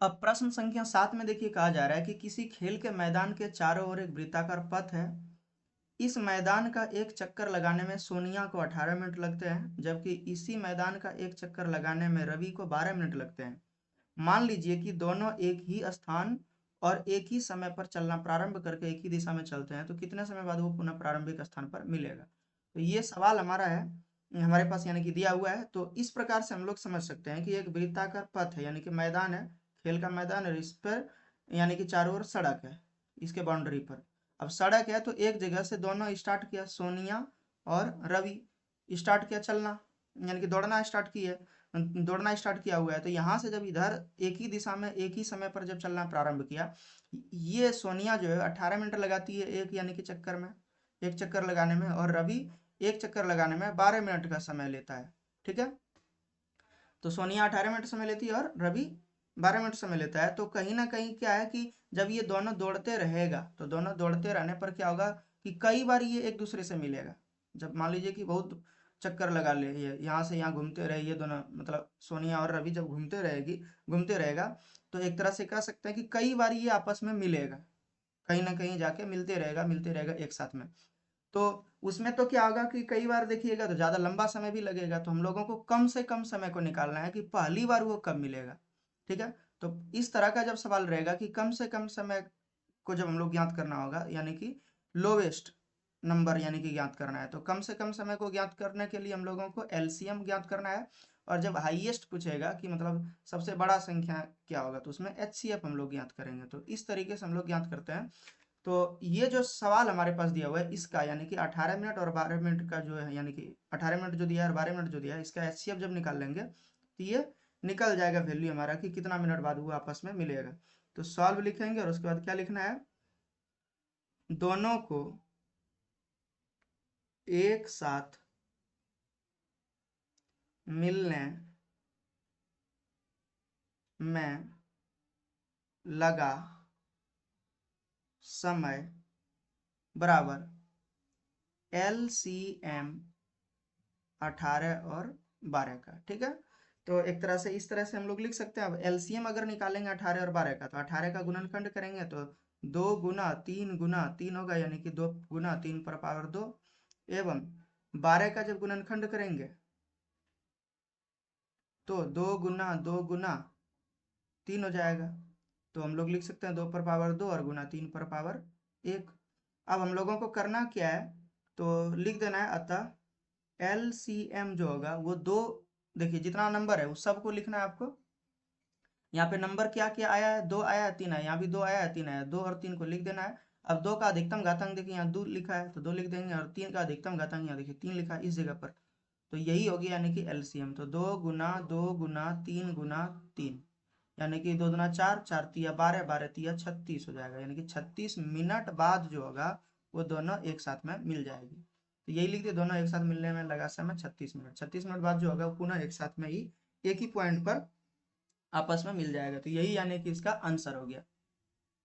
अब प्रश्न संख्या 7 में देखिए कहा जा रहा है कि किसी खेल के मैदान के चारों ओर एक वृत्ताकार पथ है। इस मैदान का एक चक्कर लगाने में सोनिया को 18 मिनट लगते हैं, जबकि इसी मैदान का एक चक्कर लगाने में रवि को 12 मिनट लगते हैं। मान लीजिए कि दोनों एक ही स्थान और एक ही समय पर चलना प्रारंभ करके एक ही दिशा में चलते हैं, तो कितने समय बाद वो पुनः प्रारंभिक स्थान पर मिलेगा। तो ये सवाल हमारा है, हमारे पास यानी कि दिया हुआ है। तो इस प्रकार से हम लोग समझ सकते हैं कि एक वृत्ताकार पथ है, यानी कि मैदान है, खेल का मैदान है, इस पर यानी कि चारों ओर सड़क है, इसके बाउंड्री पर। अब सड़क है तो एक जगह से दोनों स्टार्ट किया, सोनिया और रवि स्टार्ट किया चलना, यानी कि दौड़ना स्टार्ट किया हुआ है। तो यहाँ से जब इधर एक ही दिशा में एक ही समय पर जब चलना प्रारंभ किया, ये सोनिया जो है 18 मिनट लगाती है एक यानी कि चक्कर में, एक चक्कर लगाने में, और रवि एक चक्कर लगाने में 12 मिनट का समय लेता है। ठीक है, तो सोनिया 18 मिनट समय लेती है और रवि 12 मिनट समय लेता है। तो कहीं ना कहीं क्या है कि जब ये दोनों दौड़ते रहेगा तो दोनों दौड़ते रहने पर क्या होगा कि कई बार ये एक दूसरे से मिलेगा। जब मान लीजिए कि बहुत चक्कर लगा ले, ये यहाँ से यहाँ घूमते रहे, ये दोनों मतलब सोनिया और रवि जब घूमते रहेगा, तो एक तरह से कह सकते हैं कि कई बार ये आपस में मिलेगा, कहीं ना कहीं जाके मिलते रहेगा एक साथ में। तो उसमें तो क्या होगा कि कई बार देखिएगा तो ज़्यादा लंबा समय भी लगेगा, तो हम लोगों को कम से कम समय को निकालना है कि पहली बार वो कब मिलेगा। ठीक है, तो इस तरह का जब सवाल रहेगा कि कम से कम समय को जब हम लोग ज्ञात करना होगा, यानी कि लोवेस्ट नंबर यानी कि ज्ञात करना है, तो कम से कम समय को ज्ञात करने के लिए हम लोगों को एलसीएम ज्ञात करना है। और जब हाईएस्ट पूछेगा कि मतलब सबसे बड़ा संख्या क्या होगा, तो उसमें एचसीएफ हम लोग ज्ञात करेंगे। तो इस तरीके से हम लोग ज्ञात करते हैं। तो ये जो सवाल हमारे पास दिया हुआ है इसका, यानी कि 18 मिनट और 12 मिनट का जो है, यानी कि 18 मिनट जो दिया है और 12 मिनट जो दिया है, इसका एचसीएफ जब निकाल लेंगे तो ये निकल जाएगा वैल्यू हमारा कि कितना मिनट बाद वो आपस में मिलेगा। तो सॉल्व लिखेंगे और उसके बाद क्या लिखना है, दोनों को एक साथ मिलने में लगा समय बराबर एलसीएम 18 और 12 का। ठीक है, तो एक तरह से इस तरह से हम लोग लिख सकते हैं। अब एलसीएम अगर निकालेंगे 18 और 12 का, तो 18 का गुणनखंड करेंगे तो 2 गुना 3 होगा, यानी कि 2 गुना 3 पर पावर 2, एवं 12 का जब गुणनखंड करेंगे तो 2 गुना 3 हो जाएगा। तो हम लोग लिख सकते हैं 2 पर पावर 2 और गुना 3 पर पावर 1। अब हम लोगों को करना क्या है, तो लिख देना है, अतः एलसीएम जो होगा वो दो, देखिए जितना नंबर है उस सबको लिखना है आपको। यहाँ पे नंबर क्या क्या आया है, 2 आया है 3 आया, यहाँ भी 2 आया है 3 आया, 2 और 3 को लिख देना है। अब 2 का अधिकतम घातांक देखिए यहाँ 2 लिखा है तो 2 लिख देंगे, और 3 का अधिकतम घातांक यहाँ देखिए 3 लिखा है इस जगह पर। तो यही हो गया यानी कि एलसीएम। तो 2 गुना 3 यानी कि 2 दूना 4, 4 तिया 12, 12 तिया 36 हो जाएगा, यानी कि 36 मिनट बाद जो होगा वो दोनों एक साथ में मिल जाएगी। तो यही लिख दिए, दोनों एक साथ मिलने में लगा समय 36 मिनट। 36 मिनट बाद जो होगा वो पुनः एक साथ में ही एक ही पॉइंट पर आपस में मिल जाएगा। तो यही यानी कि इसका आंसर हो गया।